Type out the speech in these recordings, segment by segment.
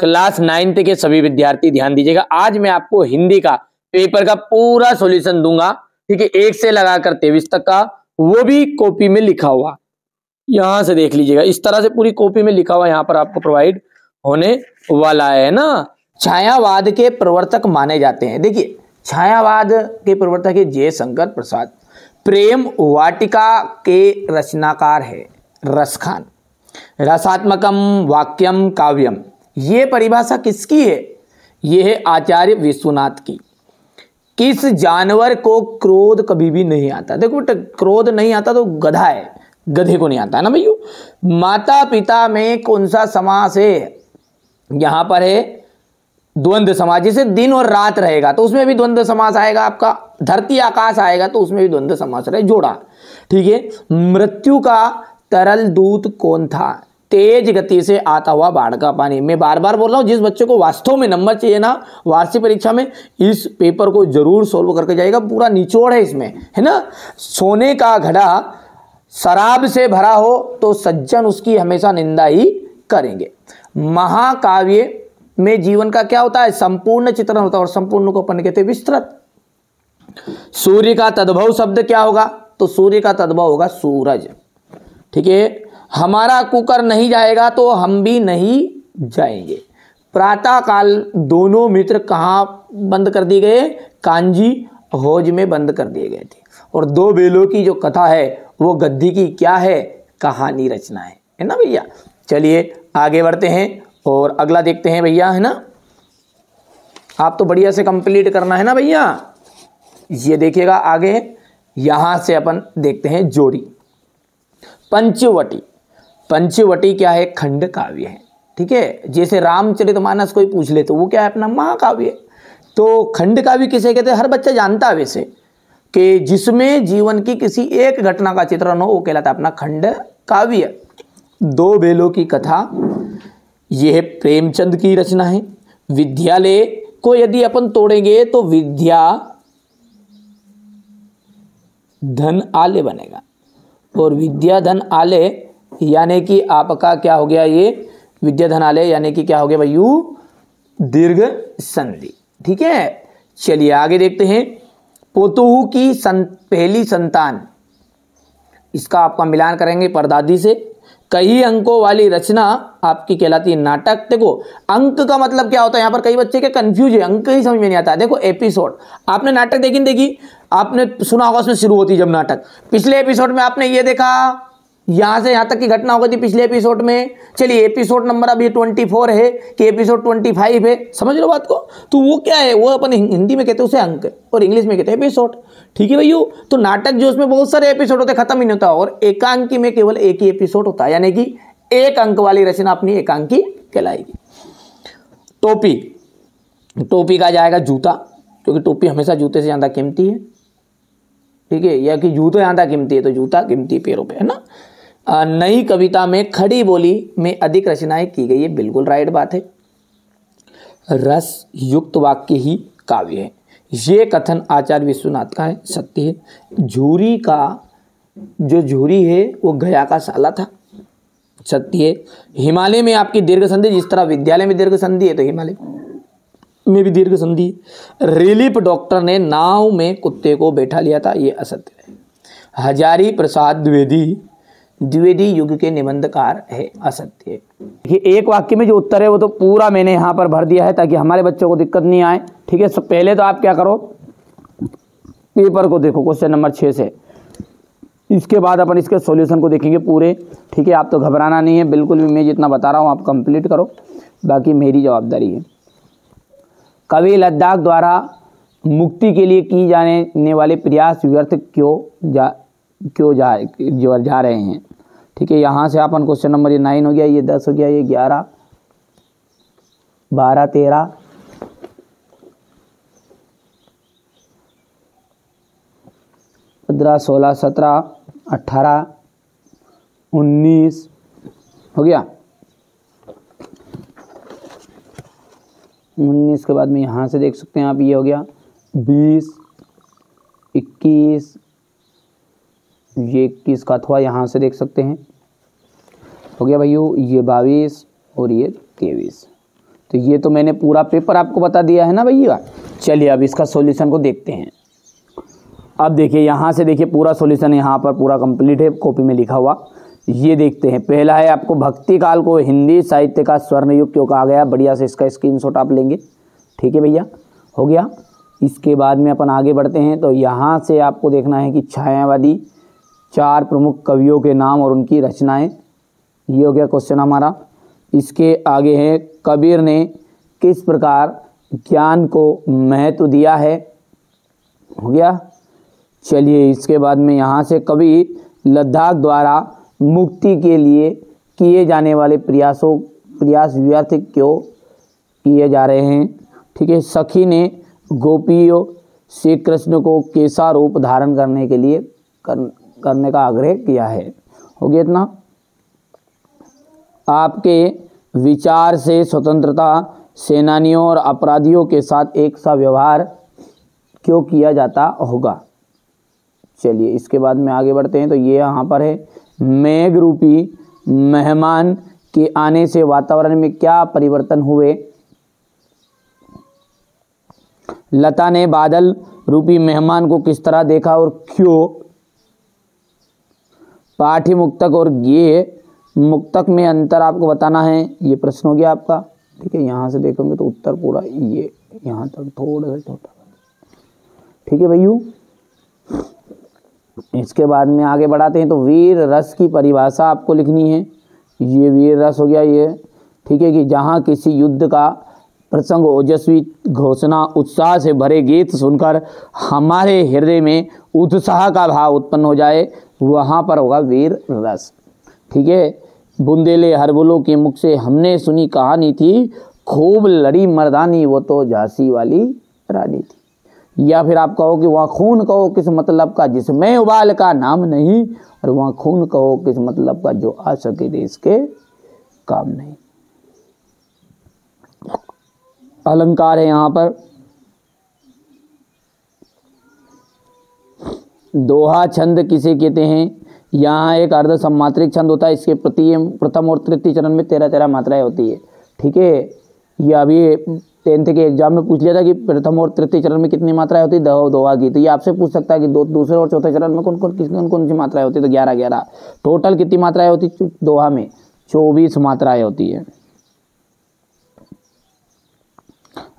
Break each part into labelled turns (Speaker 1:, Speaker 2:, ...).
Speaker 1: Class 9 के सभी विद्यार्थी ध्यान दीजिएगा। आज मैं आपको हिंदी का पेपर का पूरा सॉल्यूशन दूंगा, ठीक है, 1 से लगाकर 23 तक का, वो भी कॉपी में लिखा हुआ। यहां से देख लीजिएगा, इस तरह से पूरी कॉपी में लिखा हुआ यहां पर आपको प्रोवाइड होने वाला है ना। छायावाद के प्रवर्तक माने जाते हैं। देखिए, छायावाद के प्रवर्तक है जयशंकर प्रसाद। प्रेम वाटिका के रचनाकार है रसखान। रसात्मकम वाक्यम काव्यम, ये परिभाषा किसकी है? ये है आचार्य विश्वनाथ की। किस जानवर को क्रोध कभी भी नहीं आता? देखो बेटा, क्रोध नहीं आता तो गधा है, गधे को नहीं आता है ना भैया। माता पिता में कौन सा समास है? यहां पर है द्वंद्व समास। जैसे दिन और रात रहेगा तो उसमें भी द्वंद्व समास आएगा आपका। धरती आकाश आएगा तो उसमें भी द्वंद्व समास रहे, जोड़ा, ठीक है। मृत्यु का तरल दूत कौन था? तेज गति से आता हुआ बाढ़ का पानी। मैं बार बार बोल रहा हूं, जिस बच्चे को वास्तव में नंबर चाहिए ना वार्षिक परीक्षा में, इस पेपर को जरूर सोल्व करके जाएगा। पूरा निचोड़ है इसमें, है ना। सोने का घड़ा शराब से भरा हो तो सज्जन उसकी हमेशा निंदा ही करेंगे। महाकाव्य में जीवन का क्या होता है? संपूर्ण चित्रण होता है, और संपूर्ण को अपन कहते हैं विस्तृत। सूर्य का तद्भव शब्द क्या होगा? तो सूर्य का तद्भव होगा सूरज, ठीक है। हमारा कुकर नहीं जाएगा तो हम भी नहीं जाएंगे। प्रातः काल दोनों मित्र कहाँ बंद कर दिए गए? कांजी हौज में बंद कर दिए गए थे। और दो बेलों की जो कथा है वो गद्दी की क्या है? कहानी रचना है ना भैया। चलिए आगे बढ़ते हैं और अगला देखते हैं भैया, है ना। आप तो बढ़िया से कंप्लीट करना है ना भैया। ये देखिएगा आगे, यहां से अपन देखते हैं जोड़ी। पंचवटी। पंचवटी क्या है? खंड काव्य है, ठीक है। जैसे रामचरितमानस कोई पूछ ले तो वो क्या है? अपना महाकाव्य। तो खंड काव्य किसे कहते हैं? हर बच्चा जानता है वैसे, कि जिसमें जीवन की किसी एक घटना का चित्रण हो वो कहलाता है अपना खंड काव्य। दो बेलों की कथा, यह प्रेमचंद की रचना है। विद्यालय को यदि अपन तोड़ेंगे तो विद्या धन आले बनेगा, और विद्या धन आले यानी कि आपका क्या हो गया? ये विद्या धन आले यानी कि क्या हो गया भाइयों? दीर्घ संधि, ठीक है। चलिए आगे देखते हैं। पोतोहू की पहली संतान, इसका आपका मिलान करेंगे परदादी से। कई अंकों वाली रचना आपकी कहलाती है नाटक। देखो, अंक का मतलब क्या होता है? यहाँ पर कई बच्चे के कंफ्यूज है, अंक ही समझ में नहीं आता। देखो, एपिसोड, आपने नाटक देखी, आपने सुना होगा उसमें शुरू होती जब नाटक। पिछले एपिसोड में आपने ये देखा, यहां से यहां तक की घटना हो गई थी पिछले एपिसोड में। चलिए एपिसोड नंबर अभी 24 है कि एपिसोड 25 है, समझ लो बात को। तो वो क्या है? वो अपन हिंदी में कहते हैं उसे अंक, और इंग्लिश में कहते हैं एपिसोड, ठीक है भैया। तो नाटक जो उसमें बहुत सारे एपिसोड होते हैं, खत्म ही नहीं होता, और एकांकी में केवल एक ही एपिसोड होता है, यानी कि एक अंक वाली रचना अपनी एकांकी कहलाएगी। टोपी। टोपी का जाएगा जूता, क्योंकि टोपी हमेशा जूते से ज्यादा कीमती है, ठीक है, या कि जूते ज्यादा कीमती है तो जूता कीमती पैरों पे, है ना। नई कविता में खड़ी बोली में अधिक रचनाएं की गई है, बिल्कुल राइट बात है। रस युक्त वाक्य ही काव्य है, ये कथन आचार्य विश्वनाथ का है, सत्य है। झूरी का जो झूरी है वो गया का साला था, सत्य है। हिमालय में आपकी दीर्घ संधि, जिस तरह विद्यालय में दीर्घ संधि है तो हिमालय में भी दीर्घ संधि। रिलीफ डॉक्टर ने नाव में कुत्ते को बैठा लिया था, ये असत्य है। हजारी प्रसाद द्विवेदी युग के निबंधकार है, असत्य है। देखिए, एक वाक्य में जो उत्तर है वो तो पूरा मैंने यहाँ पर भर दिया है ताकि हमारे बच्चों को दिक्कत नहीं आए, ठीक है। सब पहले तो आप क्या करो, पेपर को देखो क्वेश्चन नंबर 6 से, इसके बाद अपन इसके सॉल्यूशन को देखेंगे पूरे, ठीक है। आप तो घबराना नहीं है बिल्कुल भी, मैं जितना बता रहा हूँ आप कंप्लीट करो, बाकी मेरी जवाबदारी है। कवि लद्दाख द्वारा मुक्ति के लिए की जाने वाले प्रयास व्यर्थ क्यों जा रहे हैं, ठीक है। यहाँ से अपन क्वेश्चन नंबर ये 9 हो गया, ये 10 हो गया, ये 11, 12, 13, 15, 16, 17, 18, 19 हो गया। 19 के बाद में यहाँ से देख सकते हैं आप, ये हो गया 20, 21, ये 21 का अथवा यहाँ से देख सकते हैं, हो गया भाइयों ये 22 और ये 23।
Speaker 2: तो ये तो मैंने पूरा पेपर आपको बता दिया है ना भैया। चलिए अब इसका सॉल्यूशन को देखते हैं। अब देखिए यहाँ से देखिए पूरा सॉल्यूशन यहाँ पर पूरा कंप्लीट है, कॉपी में लिखा हुआ। ये देखते हैं, पहला है आपको भक्ति काल को हिंदी साहित्य का स्वर्ण युग क्यों कहा गया। बढ़िया से इसका स्क्रीनशॉट आप लेंगे, ठीक है भैया, हो गया। इसके बाद में अपन आगे बढ़ते हैं। तो यहाँ से आपको देखना है कि छायावादी 4 प्रमुख कवियों के नाम और उनकी रचनाएं, ये हो गया क्वेश्चन हमारा। इसके आगे है कबीर ने किस प्रकार ज्ञान को महत्व दिया है, हो गया। चलिए इसके बाद में यहाँ से कवि लद्दाख द्वारा मुक्ति के लिए किए जाने वाले प्रयास व्यर्थ क्यों किए जा रहे हैं, ठीक है। सखी ने गोपियों से कृष्ण को कैसा रूप धारण करने के लिए करने का आग्रह किया है, हो गया इतना। आपके विचार से स्वतंत्रता सेनानियों और अपराधियों के साथ एक सा व्यवहार क्यों किया जाता होगा। चलिए इसके बाद में आगे बढ़ते हैं। तो ये यहाँ पर है मेघ रूपी मेहमान के आने से वातावरण में क्या परिवर्तन हुए। लता ने बादल रूपी मेहमान को किस तरह देखा और क्यों। पाठ्य मुक्तक और गेय मुक्तक में अंतर आपको बताना है। ये प्रश्न हो गया आपका, ठीक है। यहाँ से देखोगे तो उत्तर पूरा ये यहाँ तक थोड़ा सा छोटा, ठीक है भैया। इसके बाद में आगे बढ़ाते हैं। तो वीर रस की परिभाषा आपको लिखनी है। ये वीर रस हो गया ये, ठीक है, कि जहाँ किसी युद्ध का प्रसंग ओजस्वी घोषणा उत्साह से भरे गीत सुनकर हमारे हृदय में उत्साह का भाव उत्पन्न हो जाए, वहाँ पर होगा वीर रस, ठीक है। बुंदेले हरबुलों के मुख से हमने सुनी कहानी थी, खूब लड़ी मर्दानी वो तो झांसी वाली रानी थी। या फिर आप कहो कि वहाँ खून कहो किस मतलब का जिसमें उबाल का नाम नहीं, और वहाँ खून कहो किस मतलब का जो आ सके देश के काम नहीं। अलंकार है यहाँ पर। दोहा छंद किसे कहते हैं। यहाँ एक अर्ध सम्मात्रिक छंद होता है। इसके प्रथम और तृतीय चरण में 13-13 मात्राएं होती है, ठीक है। ये अभी 10th के एग्जाम में पूछ लिया था कि प्रथम और तृतीय चरण में कितनी मात्राएं होती है दोहा की। तो ये आपसे पूछ सकता है कि दूसरे और चौथे चरण में कौन कौन सी मात्राएं होती है। तो 11 टोटल कितनी मात्राएं होती है दोहा में, 24 मात्राएं होती है।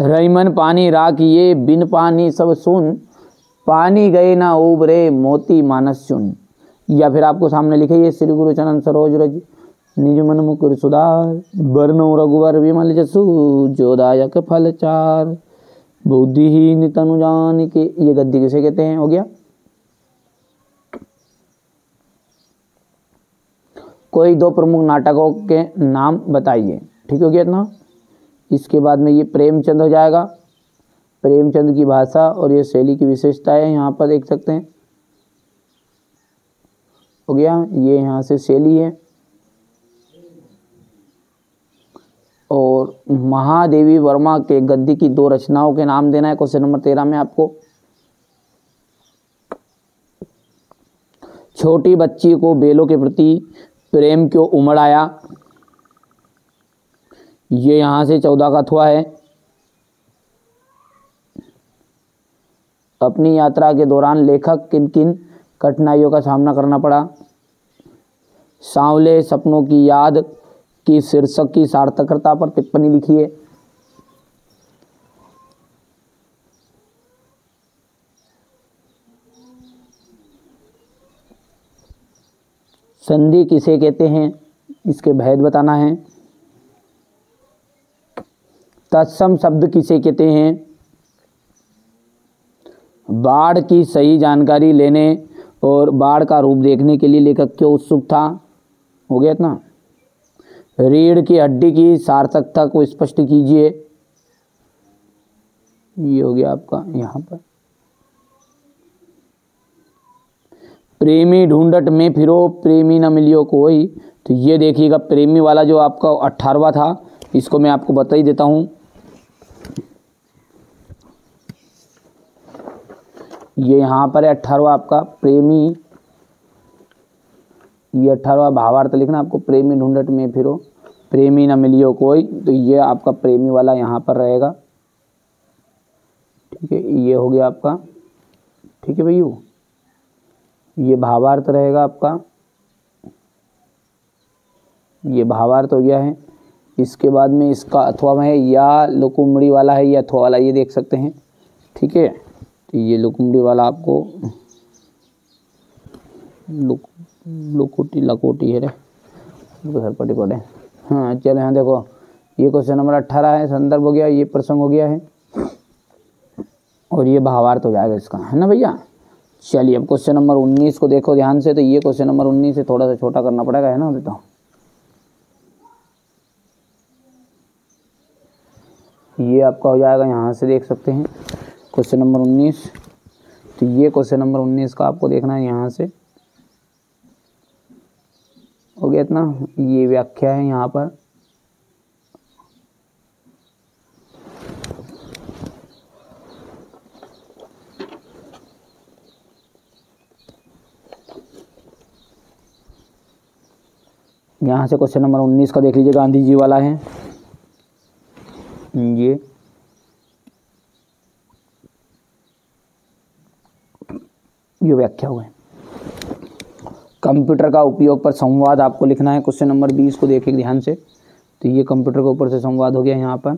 Speaker 2: रईमन पानी राखिए बिन पानी सब सुन, पानी गए ना उबरे मोती मानस चुन। या फिर आपको सामने लिखे ये श्री गुरु चरण सरोज रज निज मन मुकुर सुधार, बरनो रघुवर विमल जसु जोदायक फल चार, बुद्धिहीन तनु जान के। ये गद्य किसे कहते हैं, हो गया। कोई 2 प्रमुख नाटकों के नाम बताइए, ठीक हो गया इतना। इसके बाद में ये प्रेमचंद हो जाएगा। प्रेमचंद की भाषा और ये शैली की विशेषताएं यहाँ पर देख सकते हैं, हो गया। ये यहाँ से शैली है। और महादेवी वर्मा के गद्य की 2 रचनाओं के नाम देना है क्वेश्चन नंबर 13 में आपको। छोटी बच्ची को बेलों के प्रति प्रेम क्यों उमड़ आया। ये यहाँ से 14 का अथवा है। अपनी यात्रा के दौरान लेखक किन किन कठिनाइयों का सामना करना पड़ा। सांवले सपनों की याद की शीर्षक की सार्थकता पर टिप्पणी लिखिए। संधि किसे कहते हैं, इसके भेद बताना है। तत्सम शब्द किसे कहते हैं। बाढ़ की सही जानकारी लेने और बाढ़ का रूप देखने के लिए लेखक क्यों उत्सुक था, हो गया इतना। रीढ़ की हड्डी की सार्थकता को स्पष्ट कीजिए। ये हो गया आपका यहाँ पर। प्रेमी ढूंढट में फिरो प्रेमी न मिलियो कोई। तो ये देखिएगा प्रेमी वाला जो आपका 18वां था, इसको मैं आपको बता ही देता हूँ। ये यहाँ पर है 18वां आपका प्रेमी। ये 18वां भावार्थ लिखना आपको, प्रेमी ढूंढट में फिरो। प्रेमी न मिलियो कोई, तो ये आपका प्रेमी वाला यहाँ पर रहेगा। ठीक है, ये हो गया आपका। ठीक है भैया, ये भावार्थ रहेगा आपका, ये भावार्थ हो गया है। इसके बाद में इसका अथवा में है, या लुकुमड़ी वाला है, या अथवा वाला, ये देख सकते हैं। ठीक है, तो ये लुकुमड़ी वाला आपको लकोटी है रे, सर पटे पड़े। हाँ चलो, यहाँ देखो, ये क्वेश्चन नंबर 18 है, संदर्भ हो गया, ये प्रसंग हो गया है, और ये भावार्थ हो जाएगा इसका, है ना भैया। चलिए अब क्वेश्चन नंबर 19 को देखो ध्यान से। तो ये क्वेश्चन नंबर 19 से थोड़ा सा छोटा करना पड़ेगा, है ना अभी तो। ये आपका हो जाएगा, यहाँ से देख सकते हैं क्वेश्चन नंबर 19। तो ये क्वेश्चन नंबर 19 का आपको देखना है, यहाँ से हो गया इतना। ये व्याख्या है यहाँ पर, यहाँ से क्वेश्चन नंबर 19 का देख लीजिए, गांधी जी वाला है ये व्याख्या हुआ है। कंप्यूटर का उपयोग पर संवाद आपको लिखना है। क्वेश्चन नंबर 20 को देखिए ध्यान से। तो ये कंप्यूटर के ऊपर से संवाद हो गया, यहाँ पर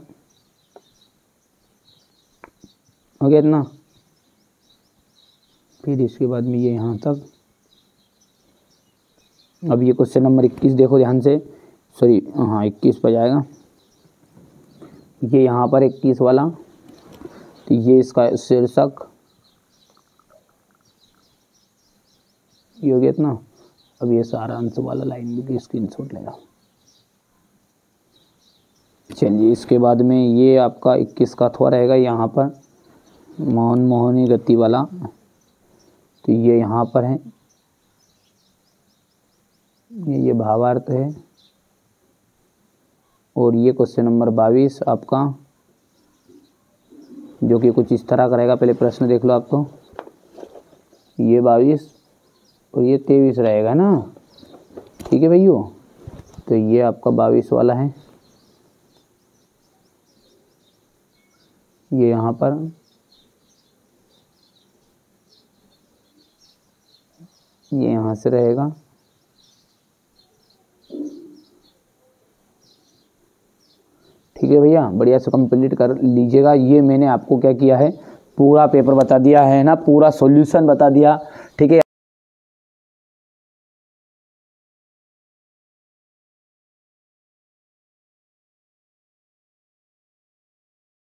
Speaker 2: हो गया इतना। फिर इसके बाद में ये यहाँ तक। अब ये क्वेश्चन नंबर 21 देखो ध्यान से, सॉरी हाँ 21 पर जाएगा। ये यहाँ पर 21 वाला, तो ये इसका शीर्षक ये हो गया इतना। अब ये सारांश वाला लाइन भी स्क्रीनशॉट लेना। चलिए इसके बाद में ये आपका 21 का अथवा रहेगा, यहाँ पर मोहनी गति वाला, तो ये यहाँ पर है, ये भावार्थ है। और ये क्वेश्चन नंबर 22 आपका, जो कि कुछ इस तरह का रहेगा। पहले प्रश्न देख लो आप, तो ये 22 और ये 23 रहेगा ना। ठीक है भैया, तो ये आपका 22 वाला है, ये यहाँ पर, ये यहाँ से रहेगा। ठीक है भैया, बढ़िया से कंप्लीट कर लीजिएगा। ये मैंने आपको क्या किया है, पूरा पेपर बता दिया है ना, पूरा सॉल्यूशन बता दिया। ठीक है।